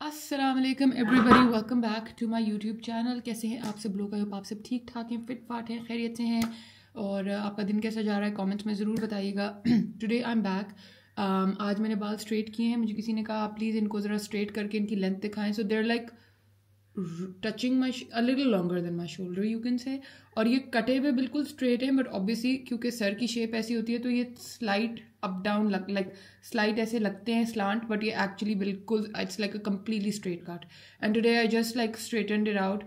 अस्सलाम वालेकुम everybody, welcome back to my YouTube channel. कैसे हैं आप सब लोग? आप सब ठीक ठाक हैं, फिट फाट हैं, खैरियत से हैं और आपका दिन कैसा जा रहा है कमेंट्स में ज़रूर बताइएगा। Today I am back. आज मैंने बाल स्ट्रेट किए हैं। मुझे किसी ने कहा प्लीज़ इनको ज़रा स्ट्रेट करके इनकी लेंथ दिखाएं। So there like touching my a little longer than my shoulder you can say. और ये कटे हुए बिल्कुल स्ट्रेट है, बट ऑब्वियसली क्योंकि सर की शेप ऐसी होती है तो ये slight up down like slight ऐसे लगते हैं स्लांट, बट ये एक्चुअली बिल्कुल it's like a completely straight cut. And today I just like straightened it out.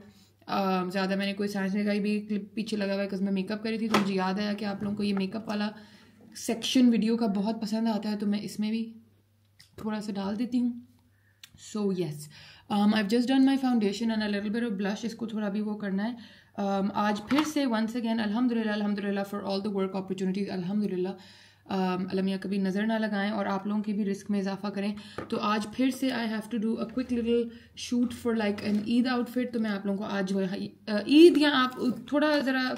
ज़्यादा मैंने कोई साइंस नहीं, भी क्लिप पीछे लगा हुआ है बिकॉज मैं मेकअप करी थी, तो मुझे याद आया कि आप लोगों को ये मेकअप वाला सेक्शन वीडियो का बहुत पसंद आता है, तो मैं इसमें भी थोड़ा सा डाल देती हूँ। So yes, I've just done my foundation and a little bit of blush. इसको थोड़ा भी वो करना है। आज फिर से once again अल्हम्दुलिल्लाह for all the work opportunities, अल्हम्दुलिल्लाह। अल्लाह मियाँ कभी नज़र ना लगाएं और आप लोगों की भी रिस्क में इजाफा करें। तो आज फिर से I have to do a quick little shoot for like an Eid outfit. तो मैं आप लोगों को आज जो है ईद या आप थोड़ा ज़रा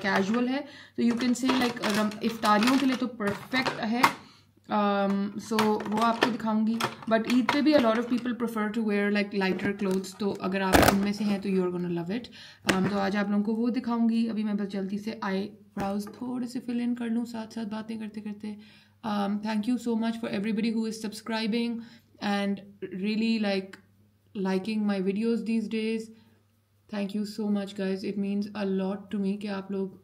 कैजुअल है तो यू कैन से लाइक इफ्तारियों के लिए तो परफेक्ट है। सो वो आपको दिखाऊंगी, बट ईद पे भी a lot of people prefer to wear like lighter clothes, तो अगर आप उनमें से हैं तो you are gonna love it. तो आज आप लोगों को वो दिखाऊंगी। अभी मैं बस जल्दी से आई ब्राउज थोड़े से फिल इन कर लूँ साथ साथ बातें करते करते। Thank you so much for everybody who is subscribing and really liking my videos these days. Thank you so much guys, it means a lot to me कि आप लोग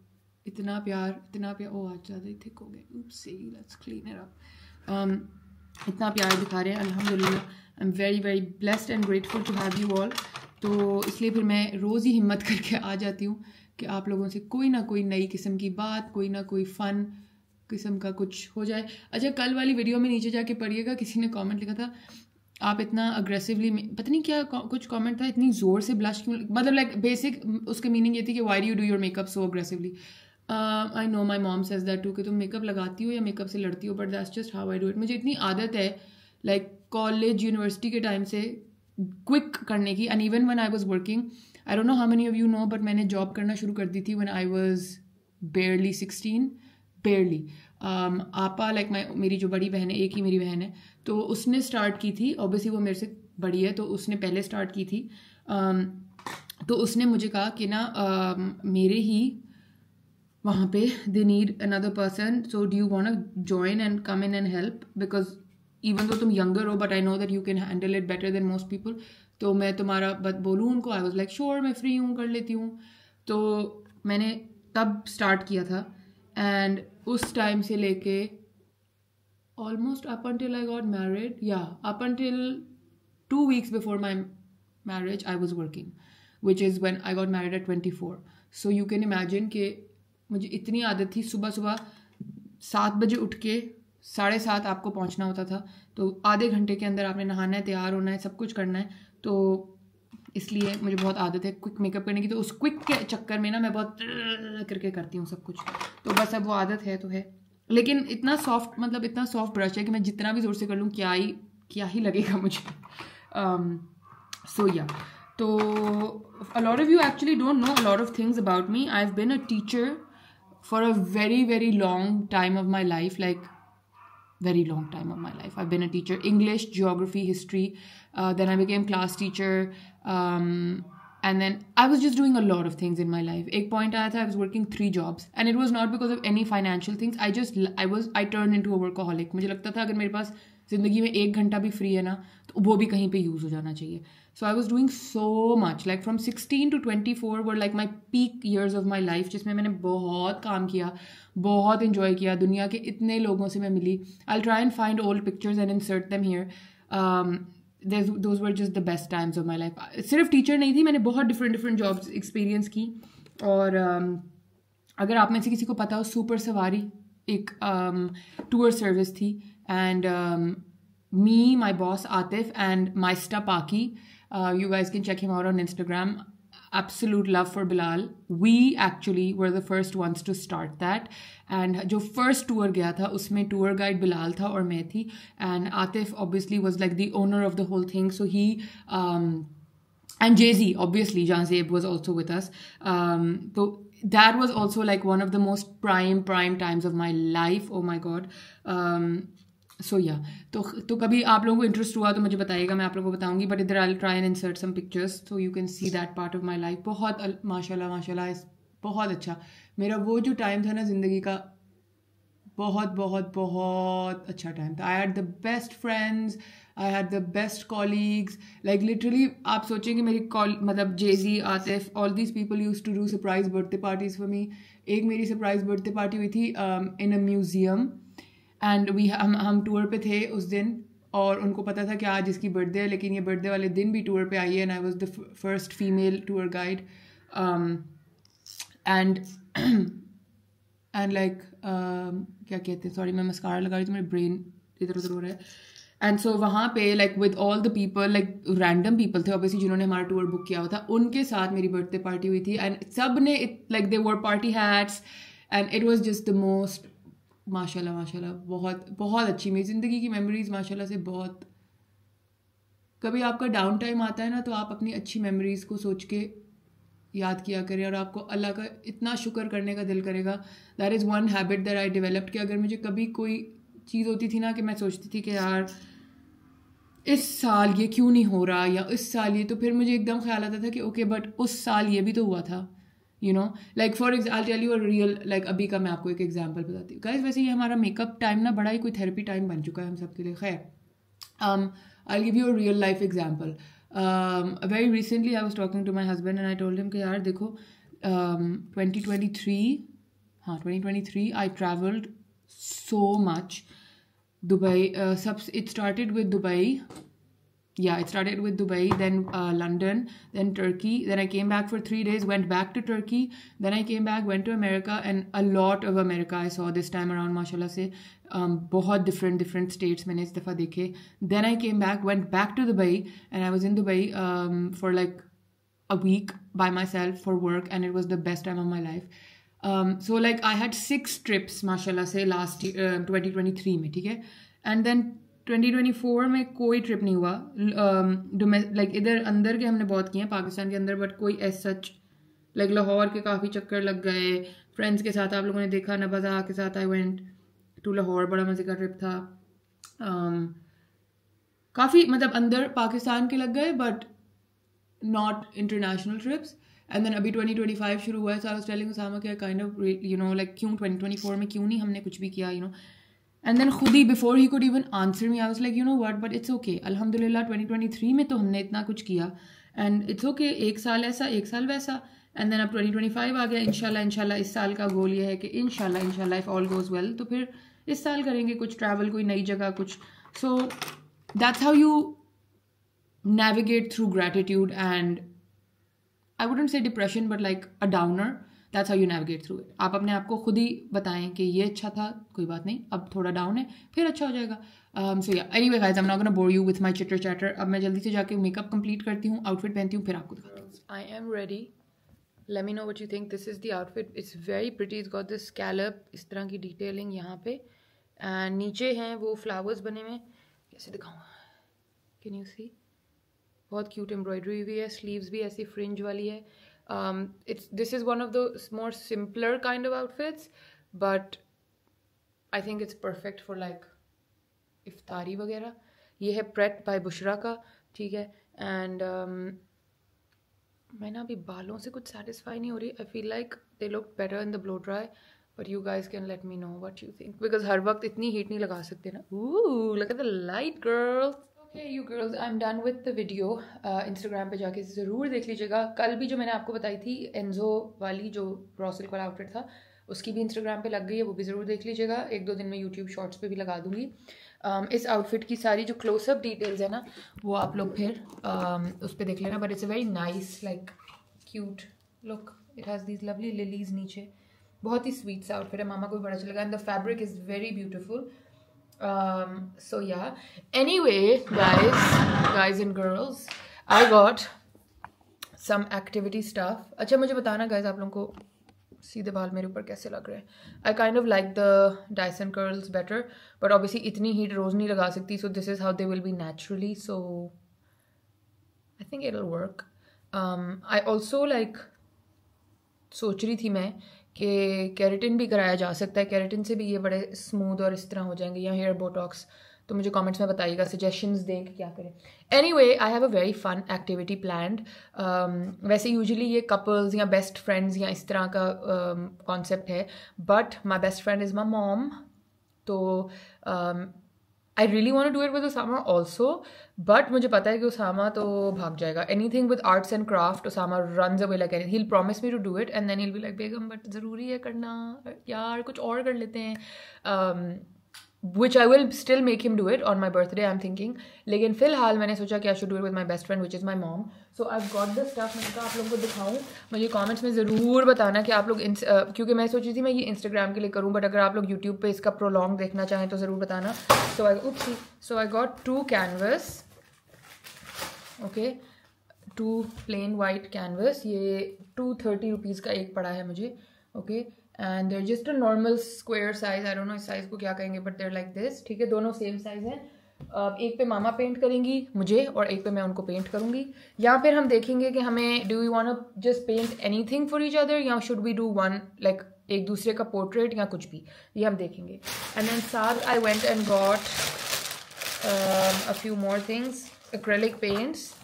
इतना प्यार ओ आज ज़्यादा ही थिक हो गए, oopsie, let's clean it up. इतना प्यार दिखा रहे हैं, अल्हम्दुलिल्लाह। I am very very blessed and grateful to have you all. तो इसलिए फिर मैं रोज़ ही हिम्मत करके आ जाती हूँ कि आप लोगों से कोई ना कोई नई किस्म की बात, कोई ना कोई फ़न किस्म का कुछ हो जाए। अच्छा, कल वाली वीडियो में नीचे जाके पढ़िएगा, किसी ने कमेंट लिखा था आप इतना अग्रेसिवली, पता नहीं क्या कुछ कमेंट था, इतनी ज़ोर से ब्लश क्यों, मतलब लाइक बेसिक उसके मीनिंग ये थी कि why do you do your makeup so aggressively. I know my mom says that too कि तुम मेकअप लगाती हो या मेकअप से लड़ती हो, but that's just how I do it. मुझे इतनी आदत है लाइक कॉलेज यूनिवर्सिटी के टाइम से क्विक करने की, and even when I was working, I don't know how many of you no, but मैंने जॉब करना शुरू कर दी थी when I was barely 16, barely। आपा लाइक मेरी जो बड़ी बहन है, एक ही मेरी बहन है, तो उसने स्टार्ट की थी, ऑब्वियसली वो मेरे से बड़ी है तो उसने पहले स्टार्ट की थी। तो उसने मुझे कहा कि ना मेरे ही वहाँ पे they need another person, so do you want join and come in and help, because even though तुम यंगर हो but I know that you can handle it better than most people. तो मैं तुम्हारा बोलूँ उनको? आई वॉज लाइक श्योर, मैं free हूँ, कर लेती हूँ। तो मैंने तब स्टार्ट किया था, एंड उस टाइम से लेके almost up until I got married, या up until 2 weeks before my marriage I was working, which is when I got married at 24। So you can imagine कि मुझे इतनी आदत थी सुबह सुबह 7 बजे उठ के 7:30 आपको पहुंचना होता था, तो आधे घंटे के अंदर आपने नहाना है, तैयार होना है, सब कुछ करना है। तो इसलिए मुझे बहुत आदत है क्विक मेकअप करने की, तो उस क्विक के चक्कर में ना मैं बहुत करके करती हूँ सब कुछ, तो बस अब वो आदत है तो है। लेकिन इतना सॉफ्ट, मतलब इतना सॉफ्ट ब्रश है कि मैं जितना भी ज़ोर से कर लूँ क्या ही लगेगा मुझे। सो या, तो a lot of you actually don't know a lot of things about me. I've been a teacher for a very very long time of my life, like very long time of my life. I've been a teacher, English, geography, history, then I became class teacher, and then I was just doing a lot of things in my life. Ek point aaya tha I was working 3 jobs, and it was not because of any financial things. I turned into a workaholic. मुझे लगता था अगर मेरे पास ज़िंदगी में 1 घंटा भी free है ना, तो वो भी कहीं पे यूज़ हो जाना चाहिए। So I was doing so much, like from 16 to 24 were like my peak years of my life, जिसमें मैंने बहुत काम किया, बहुत enjoy किया, दुनिया के इतने लोगों से मैं मिली। I'll try and find old pictures and insert them here. Those were just the best times of my life. सिर्फ टीचर नहीं थी, मैंने बहुत different jobs experience की। और अगर आप में से किसी को पता हो, सुपर सवारी एक टूर सर्विस थी, and me, my boss Atif, and my star Paki, you guys can check him out on Instagram. Absolute love for Bilal. We actually were the first ones to start that, and जो first tour गया था उसमें tour guide Bilal था और मैं थी, and Atif obviously was like the owner of the whole thing, so he and Jay-Z, obviously Janzeb was also with us. So that was also like one of the most prime times of my life. Oh my god. सो या तो कभी आप लोगों को interest हुआ तो मुझे बताइएगा, मैं आप लोगों को बताऊंगी, बट इधर I try and insert some pictures so you can see that part of my life. बहुत माशाल्लाह माशाल्लाह बहुत अच्छा। मेरा वो जो टाइम था ना ज़िंदगी का, बहुत बहुत बहुत अच्छा टाइम था। I had the best friends, I had the best colleagues, like literally आप सोचेंगे मेरी मतलब जेजी, Atif, all these people used to do surprise birthday parties for me. एक मेरी सरप्राइज बर्थडे पार्टी हुई थी इन अ म्यूजियम एंड हम टूर पे थे उस दिन, और उनको पता था कि आज इसकी बर्थडे है, लेकिन ये बर्थडे वाले दिन भी टूर पे आई है and I was the first female tour guide and and like क्या कहते हैं, सॉरी मैं मस्कारा लगा रही थी, मेरे ब्रेन इधर उधर हो रहा है। एंड सो वहाँ पे like with all the people, like random people थे ऑब्वियसली जिन्होंने हमारा टूर बुक किया हुआ था, उनके साथ मेरी बर्थडे पार्टी हुई थी एंड सब ने like they war party hats and it was just the most माशाल्लाह माशाल्लाह बहुत बहुत अच्छी मेरी ज़िंदगी की मेमोरीज माशाल्लाह से बहुत। कभी आपका डाउन टाइम आता है ना तो आप अपनी अच्छी मेमोरीज को सोच के याद किया करें और आपको अल्लाह का इतना शुक्र करने का दिल करेगा। That is one habit that I developed कि अगर मुझे कभी कोई चीज़ होती थी ना कि मैं सोचती थी कि यार इस साल ये क्यों नहीं हो रहा या इस साल ये, तो फिर मुझे एकदम ख्याल आता था कि ओके बट उस साल ये भी तो हुआ था, you know. Like for I tell you a real, like अभी का मैं आपको एक एग्जांपल बताती हूँ गाइस। वैसे ये हमारा मेकअप टाइम ना बड़ा ही कोई थेरेपी टाइम बन चुका है हम सब के लिए। खैर I give you a real life example. Very recently I was talking to my husband and I told him कि यार देखो 2023 I travelled so much. Dubai, it started with Dubai. Yeah, it started with Dubai, then London, then Turkey. Then I came back for 3 days, went back to Turkey. Then I came back, went to America, and a lot of America I saw this time around, mashallah se. बहुत different states मैंने इस दफ़ा देखे. Then I came back, went back to Dubai, and I was in Dubai for like a week by myself for work, and it was the best time of my life. So like I had 6 trips माशाल्लाह से last year 2023 में, ठीक है। And then 2024 में कोई trip नहीं हुआ, like इधर अंदर के हमने बहुत किए हैं पाकिस्तान के अंदर, बट कोई एज सच लाइक लाहौर के काफ़ी चक्कर लग गए फ्रेंड्स के साथ। आप लोगों ने देखा नबाजा के साथ आई वेंट टू लाहौर, बड़ा मज़े का ट्रिप था। काफ़ी मतलब अंदर पाकिस्तान के लग गए but not international trips. And then अभी 2025 शुरू हुआ है, so I was telling Usama कि kind of you know like क्यों 2024 में क्यों नहीं हमने कुछ भी किया, यू नो। एंड देन खुद ही बिफोर ही could even answer me I was like you know what, but it's okay, अल्हम्दुलिल्लाह 2023 में तो हमने इतना कुछ किया एंड इट्स ओके, एक साल ऐसा एक साल वैसा। एंड देन अब 2025 आ गया, इंशाल्लाह इस साल का गोल ये है कि इंशाल्लाह इफ ऑल गोज वेल तो फिर इस साल करेंगे कुछ ट्रैवल, कोई नई जगह कुछ। So that's how you navigate through gratitude and I wouldn't say depression but like a downer. That's how you navigate through it. आप अपने आप को खुद ही बताएं कि ये अच्छा था, कोई बात नहीं, अब थोड़ा डाउन है, फिर अच्छा हो जाएगा। So yeah, anyway guys, I'm not gonna bore you with my chitter chatter. अब मैं जल्दी से जाके मेकअप कंप्लीट करती हूँ, आउटफिट पहनती हूँ, फिर आपको दिखाती हूँ। I am ready. Let me know what you think. This is the outfit. It's very pretty. It's got this scallop, इस तरह की डिटेलिंग यहाँ पे, and नीचे हैं वो फ्लावर्स बने हुए। कैसे दिखाऊँ? Can you see? बहुत क्यूट एम्ब्रॉयडरी हुई है, स्लीव्स भी ऐसी फ्रिंज वाली है। This is one of the more simpler kind of outfits but I think it's perfect for like इफ्तारी वगैरह। ये है प्रेट बाय बुशरा का, ठीक है। एंड मैं ना अभी बालों से कुछ सेटिस्फाई नहीं हो रही। I feel like they look better in the blow dry, but you guys can let me know what you think, because हर वक्त इतनी हीट नहीं लगा सकते ना। Look at the light girl. Okay, you girls, I'm done with the video. Instagram पे जाके ज़रूर देख लीजिएगा। कल भी जो मैंने आपको बताई थी एनजो वाली जो रॉसिल वाला आउटफिट था, उसकी भी Instagram पे लग गई है, वो भी ज़रूर देख लीजिएगा। 1-2 दिन में YouTube शॉर्ट्स पे भी लगा दूँगी। इस आउटफिट की सारी जो क्लोजअप डिटेल्स है ना वो आप लोग फिर उस पर देख लेना, but it's a very nice like cute look. It has these lovely lilies नीचे, बहुत ही स्वीट सा आउटफिट है, मामा को भी बड़ा अच्छा लगा and the fabric is very beautiful. So yeah, anyway guys and girls, I got some activity stuff. अच्छा मुझे बताना guys आप लोगों को सीधे बाल मेरे ऊपर कैसे लग रहे हैं। I kind of like the Dyson curls better, but obviously इतनी हीट रोज नहीं लगा सकती, so this is how they will be naturally, so I think it'll work. I also like सोच रही थी मैं कि केराटिन भी कराया जा सकता है, केराटिन से भी ये बड़े स्मूथ और इस तरह हो जाएंगे, या हेयर बोटॉक्स। तो मुझे कमेंट्स में बताइएगा, सजेशंस दें कि क्या करें। Anyway, I have a very fun activity planned. वैसे यूजुअली ये कपल्स या बेस्ट फ्रेंड्स या इस तरह का कॉन्सेप्ट है, but my best friend is my mom. तो I really want to do it with Usama also, but मुझे पता है कि उसामा तो भाग जाएगा। Anything with arts and craft, Usama runs away like anything. He will promise me to do it and then he will be like, Begum but ज़रूरी है करना यार, कुछ और कर लेते हैं। which I will still make him do it on my birthday, I'm thinking. लेकिन फ़िलहाल मैंने सोचा कि I should do it with my best friend, which is my mom. So I've got the stuff. मैंने कहा आप लोगों को दिखाऊं। मुझे कमेंट्स में ज़रूर बताना कि आप लोग क्योंकि मैं सोची थी मैं ये इंस्टाग्राम के लिए करूं, बट अगर आप लोग यूट्यूब पे इसका प्रोलॉन्ग देखना चाहें तो ज़रूर बताना। So I got 2 canvas, okay, 2 plain white canvas। ये 230 रुपीज़ का एक पड़ा है मुझे, okay, and they're just a normal square size, I don't know इस साइज़ को क्या कहेंगे, but they're like this, ठीक है। दोनों सेम साइज़ हैं। एक पे मामा पेंट करेंगी मुझे और एक पे मैं उनको पेंट करूँगी। या फिर हम देखेंगे कि हमें do we want to just paint anything for each other, या should we do one like एक दूसरे का पोर्ट्रेट या कुछ भी, ये हम देखेंगे। एंड देन साथ I went and got a few more things, acrylic paints.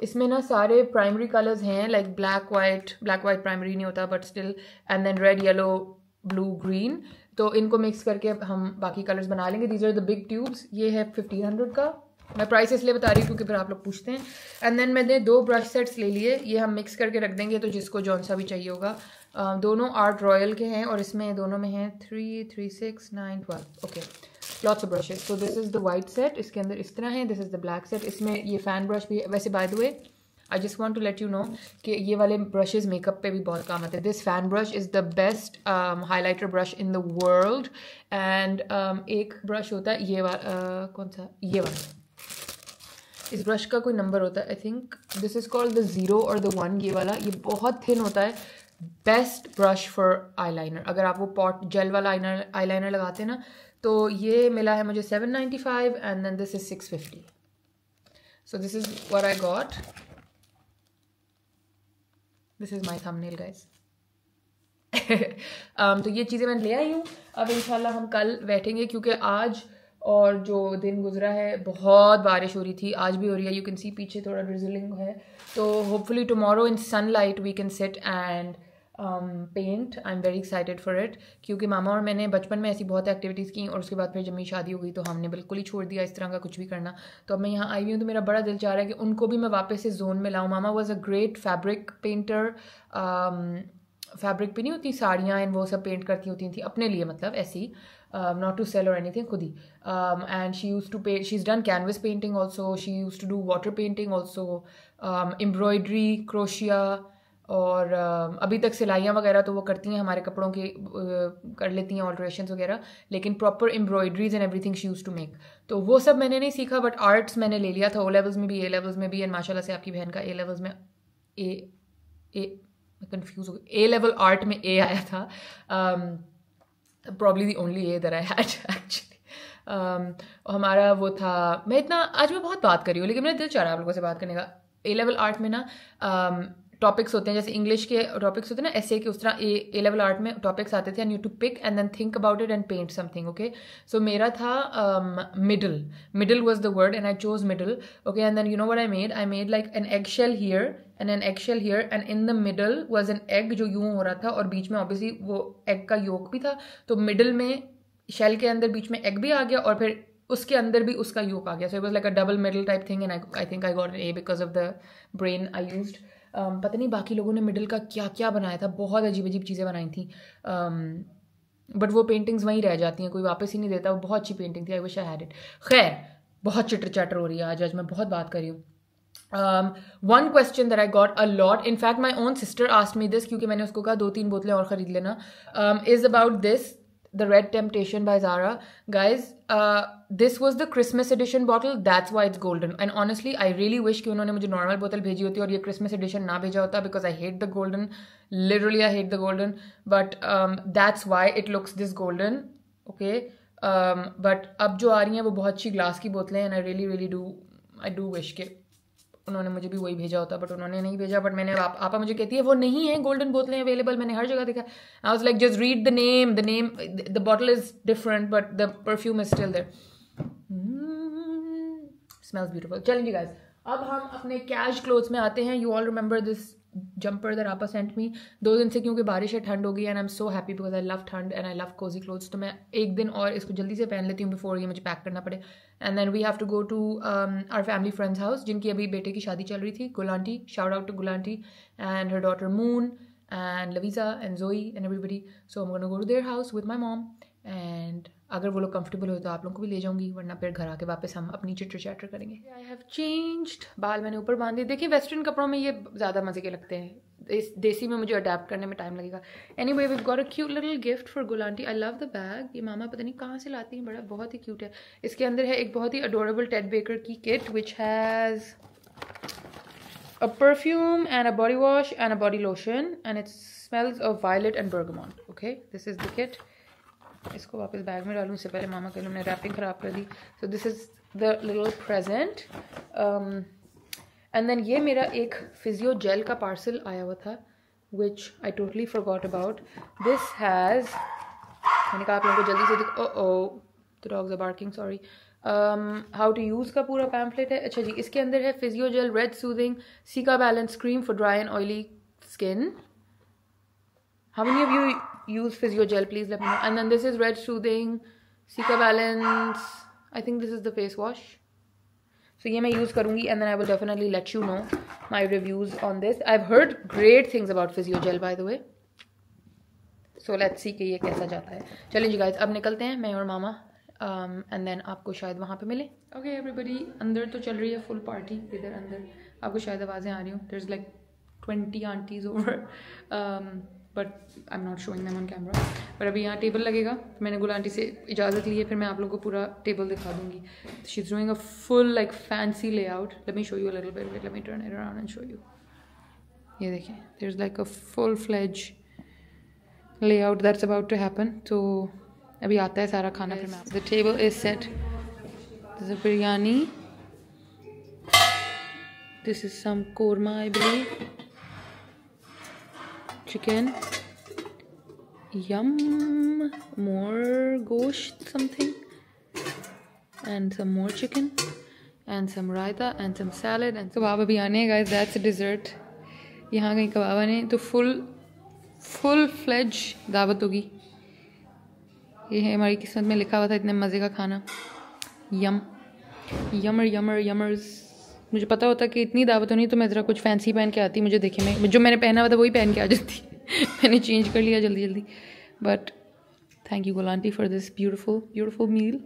इसमें ना सारे प्राइमरी कलर्स हैं, लाइक ब्लैक वाइट प्राइमरी नहीं होता but still, and then red, yellow, blue, green. तो इनको मिक्स करके हम बाकी कलर्स बना लेंगे। These are the big tubes. ये है 1500 का। मैं प्राइस इसलिए बता रही हूँ क्योंकि फिर आप लोग पूछते हैं। एंड देन मैंने 2 ब्रश सेट्स ले लिए, ये हम मिक्स करके रख देंगे, तो जिसको जौन सा भी चाहिए होगा। दोनों आर्ट रॉयल के हैं और इसमें दोनों में हैं 3, 3, 6, 9, 12, okay, lots of brushes. So this is the white set, इसके अंदर इस तरह है। This is the black set, इसमें ये फैन ब्रश भी है। वैसे by the way I just want to let you know कि ये वाले ब्रशेज मेकअप पे भी बहुत काम आते हैं। This fan brush is the best highlighter brush in the world. And एक ब्रश होता है ये वाला, कौन सा, ये वाला, इस ब्रश का कोई नंबर होता है, आई think this is called the 0 और द 1, ये वाला। ये बहुत थिन होता है, बेस्ट ब्रश फॉर आईलाइनर। अगर आप वो पॉट जेल वाला आईलाइनर लगाते हैं ना, तो ये मिला है मुझे 795 and then this is 650। So this is what I got. This is my thumbnail guys. तो ये चीज़ें मैं ले आई हूँ। अब इंशाल्लाह हम कल बैठेंगे, क्योंकि आज और जो दिन गुजरा है बहुत बारिश हो रही थी, आज भी हो रही है। यू कैन सी पीछे थोड़ा ड्रिजलिंग है। तो hopefully tomorrow in sunlight we can sit and paint. I am very excited for it, क्योंकि मामा और मैंने बचपन में ऐसी बहुत एक्टिविटीज़ की और उसके बाद फिर जब मेरी शादी हो गई तो हमने बिल्कुल ही छोड़ दिया इस तरह का कुछ भी करना। तो अब मैं यहाँ आई हुई हूँ तो मेरा बड़ा दिल चाह रहा है कि उनको भी मैं वापस से जोन में लाऊँ। Mama was a great fabric painter. Fabric पे नहीं होती साड़ियाँ एंड वो सब पेंट करती होती थी अपने लिए, मतलब ऐसी, not to sell or anything, खुद ही। And she used to paint, she's done canvas painting also, she used to do water painting also, embroidery, crochet, और अभी तक सिलाइयाँ वगैरह तो वो करती हैं, हमारे कपड़ों के कर लेती हैं ऑल्ट्रेशंस वगैरह, लेकिन proper embroideries and everything she used to make. तो वो सब मैंने नहीं सीखा, बट आर्ट्स मैंने ले लिया था, ओ लेवल्स में भी, ए लेवल्स में भी। एंड माशाल्लाह से आपकी बहन का ए लेवल्स में कंफ्यूज हो गई, ए लेवल आर्ट में ए आया था। Probably the only A that I had actually। हमारा वो था, मैं बहुत बात कर रही हूँ लेकिन मेरा दिल चाह रहा है आप लोगों से बात करने का। ए लेवल आर्ट में ना टॉपिक्स होते हैं, जैसे इंग्लिश के टॉपिक्स होते हैं ना ऐसे के, उस तरह ए लेवल आर्ट में टॉपिक्स आते थे, and you to pick and then think about it and paint something. Okay, so मेरा था middle was the word and I chose middle. Okay, and then you know what I made like an egg shell here and an egg shell here, and in the middle was an egg जो यूं हो रहा था, और बीच में obviously वो egg का योक भी था। तो मिडल में शेल के अंदर बीच में एग भी आ गया और फिर उसके अंदर भी उसका योक आ गया। So it was like a double middle type thing, and I think I got an A because of the brain I used. पता नहीं बाकी लोगों ने मिडल का क्या क्या बनाया था, बहुत अजीब अजीब चीज़ें बनाई थी, बट वो पेंटिंग्स वहीं रह जाती हैं, कोई वापस ही नहीं देता। वो बहुत अच्छी पेंटिंग थी, I wish I had it. खैर, बहुत चिटर चाटर हो रही है आज मैं बहुत बात कर रही हूँ। One question that I got a lot, in fact my own sister asked me this, क्योंकि मैंने उसको कहा 2-3 बोतलें और ख़रीद लेना, is about this, the Red Temptation by Zara. Guys, this was the Christmas edition bottle, that's why it's golden, and honestly I really wish कि उन्होंने मुझे normal बोतल भेजी होती और ये Christmas edition ना भेजा होता, because I hate the golden, literally I hate the golden, but that's why it looks this golden. Okay, but अब जो आ रही हैं वो बहुत अच्छी ग्लास की बोतलें हैं, and I really do wish कि उन्होंने मुझे भी वही भेजा होता, बट उन्होंने नहीं भेजा। बट मैंने आपा मुझे कहती है वो नहीं है, गोल्डन बोतलें अवेलेबल, मैंने हर जगह देखा। I was like just read the name, the bottle is different but the perfume is still there. Smells beautiful. चलें जी गाइस, अब हम अपने कैश क्लोथ्स में आते हैं। You all remember this jumper that आपा सेंट मी 2 दिन से, क्योंकि बारिश है, ठंड हो गई, and I am so happy because I love ठंड and I love cosy clothes. तो मैं एक दिन और इसको जल्दी से पहन लेती हूँ बिफोर ये मुझे पैक करना पड़े। And then we have to go to our family friends house, जिनकी अभी बेटे की शादी चल रही थी। Gul aunty, shout out to Gul aunty and her daughter Moon and Laviza and Zoey and everybody. So I am gonna go to their house with my mom, and अगर वो लोग कंफर्टेबल हो तो आप लोगों को भी ले जाऊंगी, वरना फिर घर आके वापस हम अपनी चिटर चैटर करेंगे। आई हैव चेंज्ड, बाल मैंने ऊपर बांध दिए। देखिए वेस्टर्न कपड़ों में ये ज़्यादा मज़े के लगते हैं, देसी में मुझे अडेप्ट करने में टाइम लगेगा। Anyway we got a cute little gift for Gul aunty. I love the bag. ये मामा पता नहीं कहाँ से लाती हैं, बड़ा बहुत ही क्यूट है। इसके अंदर है एक बहुत ही अडोरेबल टेड बेकर की kit which has a perfume and a body wash and a body lotion and it smells of violet and bergamot. Okay, this is the kit. इसको वापस बैग में डालूँ, इससे पहले मामा के लिए मैंने रैपिंग ख़राब कर दी। So this is the little present. And then ये मेरा एक फिजियो जेल का पार्सल आया हुआ था which I totally forgot about. This has, मैंने कहा आप लोगों को जल्दी से the dogs are barking, sorry. How to use का पूरा पैम्फलेट है। अच्छा जी, इसके अंदर है Physiogel red soothing cica balance cream for dry and oily skin. How many of you use Physiogel, please let me know. And then this is red soothing cica balance, I think this is the face wash. So ये मैं use करूँगी and then I will definitely let you know my reviews on this. I have heard great things about physio gel by the way, so let's see कि ये कैसा जाता है। चलिए जी guys, अब निकलते हैं मैं और मामा, एंड देन आपको शायद वहाँ पे मिले। ओके एवरीबडी, अंदर तो चल रही है फुल पार्टी। इधर अंदर आपको शायद आवाज़ें आ रही हूँ। There is like 20 aunties over, but I am not showing them on camera. पर अभी यहाँ टेबल लगेगा, मैंने गुल आंटी से इजाज़त ली है, फिर मैं आप लोगों को पूरा टेबल दिखा दूँगी। She is doing a full like fancy layout. Let me show you a little bit, let me turn it around and show you. ये देखें, there is like a full fledge layout that's about to happen. तो अभी आता है सारा खाना। फिर मैं the table is set, this is biryani, this is some korma I believe, chicken, yum, more gosht something and some more chicken and some raita and some salad and kebab अभी आने हैं गाइस, दैट्स डिज़र्ट। यहाँ कहीं कबाब आने, तो फुल फ्लेज दावत होगी। ये है हमारी किस्मत में लिखा हुआ था, इतने मज़े का खाना। यमर्स। मुझे पता होता कि इतनी दावत होनी तो मैं ज़रा कुछ फैंसी पहन के आती। मुझे देखे मैं जो मैंने पहना हुआ था वही पहन के आ जाती। मैंने चेंज कर लिया जल्दी। But thank you Gul aunty for this beautiful meal.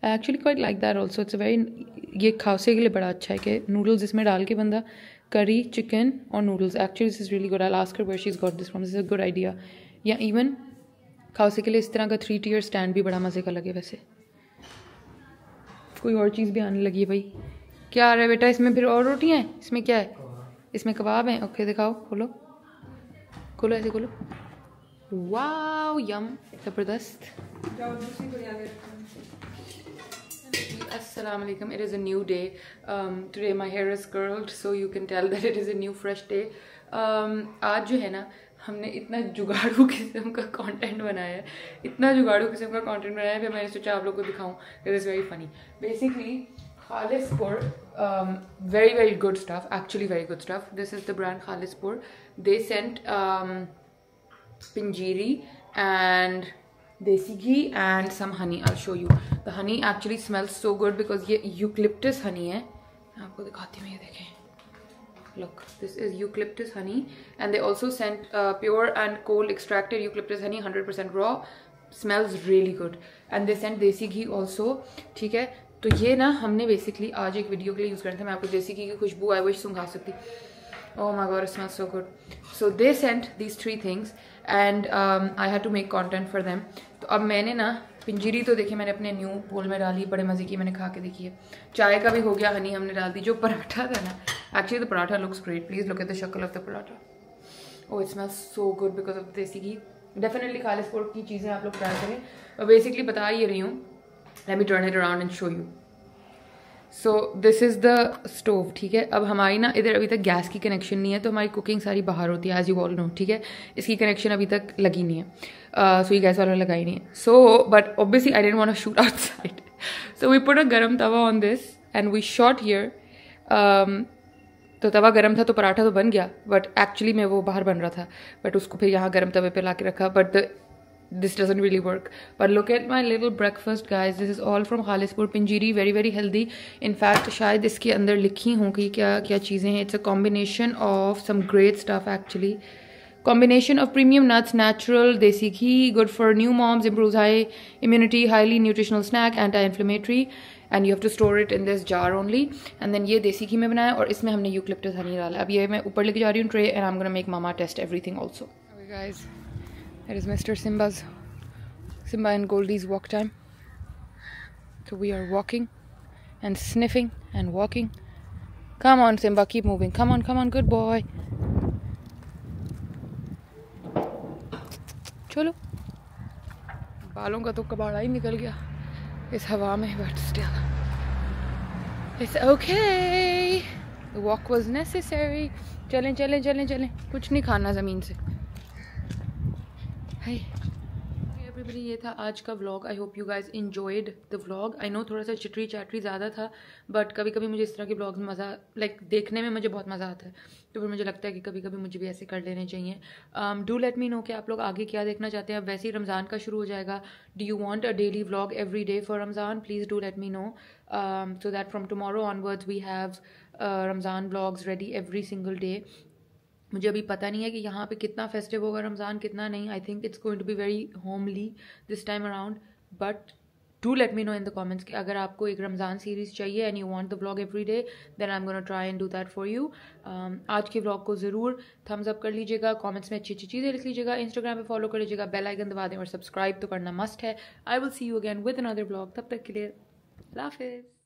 I actually quite like that also. It's a very, ये खांसी के लिए बड़ा अच्छा है कि नूडल्स इसमें डाल के बंदा करी चिकन और noodles, actually this is really good. I ask her where she is got this from, this is a good idea. या इवन खांसी के लिए इस तरह का 3 tier स्टैंड भी बड़ा मज़े का लगे। वैसे कोई और चीज़ भी आने लगी है भाई। क्या आ रहा है बेटा इसमें? फिर और रोटियाँ हैं इसमें? क्या है इसमें? कबाब हैं। ओके दिखाओ, खोलो ऐसे खोलो। वाओ यम, ज़बरदस्त। Assalamu alaikum. It is a new day. Today my hair is curled, so you can tell that it is a new fresh day. आज जो है ना, हमने इतना जुगाड़ू किस्म का कंटेंट बनाया है, फिर मैंने सोचा आप लोगों को दिखाऊं। It is very funny. Basically Khalispur, very good stuff, actually very good stuff. This is the brand Khalispur. They sent pinjiri and desi ghee and some honey. I'll show you. The honey actually smells so good because ये eucalyptus honey है। मैं आपको दिखाती हूँ, ये देखें। Look, this is eucalyptus honey, and they also sent pure and cold extracted eucalyptus honey, 100% raw. Smells really good. And they sent desi ghee also. ठीक है, तो ये ना हमने बेसिकली आज एक वीडियो के लिए यूज़ करना था। मैं आपको देसी घी की खुशबू आई विश सुंघा सकती। Oh my god, it smells so good. So they sent these 3 things and I had to make content for them. तो अब मैंने ना पिंजीरी तो देखिए मैंने अपने न्यू बोल में डाली, बड़े मज़े की, मैंने खा के देखी है। चाय का भी हो गया, हनी हमने डाल दी। जो पराठा था ना, actually the paratha looks great, please look at the shakal of the paratha. Oh, it smells so good because of desi ghee. Definitely Khalispur की चीज़ें आप लोग ट्राई करें। और बेसिकली बता ही रही हूँ, late me turn it around and show you. So this is the stove, ठीक है। अब हमारी ना इधर अभी तक गैस की कनेक्शन नहीं है, तो हमारी कुकिंग सारी बाहर होती है, एज यू ऑल नो, ठीक है। इसकी कनेक्शन अभी तक लगी नहीं है, सो ये गैस वाला लगाई नहीं है। So but obviously I didn't want to shoot outside, so we put a गरम tawa on this and we shot here. तो तवा गर्म था तो पराठा तो बन गया, बट एक्चुअली में वो बाहर बन रहा था, बट उसको फिर यहाँ गर्म तवे पे ला के रखा, but this doesn't really work. But look at my little breakfast, guys. This is all from Khalispur Pinjiri. Very very healthy. In fact शायद इसके अंदर लिखी हों कि क्या क्या चीज़ें हैं. It's a combination of some great stuff actually. Combination of premium nuts, natural, desi ghee, good for new moms, improves high immunity, highly nutritional snack, anti-inflammatory. And you have to store it in this jar only. And then ये देसी घी में बनाया और इसमें हमने eucalyptus Honey डाला. अब ये मैं ऊपर लेके जा रही हूँ tray, and I'm gonna make mama test everything also. Okay guys. It is Mr. Simba and Goldie's walk time. So we are walking and sniffing and walking. Come on, Simba, keep moving. Come on, good boy. चलो, बालों का तो कबाड़ा ही निकल गया इस हवा में, but still, it's okay. The walk was necessary. चलें, कुछ नहीं खाना ज़मीन से. Hey. Everybody, ये था आज का vlog. I hope you guys enjoyed the vlog. I know थोड़ा सा चिटरी चैटरी ज़्यादा था, बट कभी कभी मुझे इस तरह के व्लॉग्स में मज़ा, देखने में मुझे बहुत मज़ा आता है, तो फिर मुझे लगता है कि कभी कभी मुझे भी ऐसे कर लेने चाहिए. डू लेट मी नो कि आप लोग आगे क्या देखना चाहते हैं. अब वैसे ही रमज़ान का शुरू हो जाएगा. Do you want a daily vlog every day for Ramzan? Please do let me know, so that from tomorrow onwards we have Ramzan vlogs ready every single day. मुझे अभी पता नहीं है कि यहाँ पे कितना फेस्टिव होगा रमज़ान, कितना नहीं. I think it's going to be very homely this time around, but do let me know in the comments कि अगर आपको एक रमज़ान सीरीज़ चाहिए and you want the vlog every day, then I am gonna try and do that for you. आज के vlog को ज़रूर Thums up कर लीजिएगा, कमेंट्स में अच्छी अच्छी चीज़ें लिख लीजिएगा, इंस्टाग्राम पे फॉलो कर लीजिएगा, बेल आइकन दबा दें और सब्सक्राइब तो करना मस्ट है. I will see you again with another vlog. तब तक के लिए अल्लाह हाफिज़.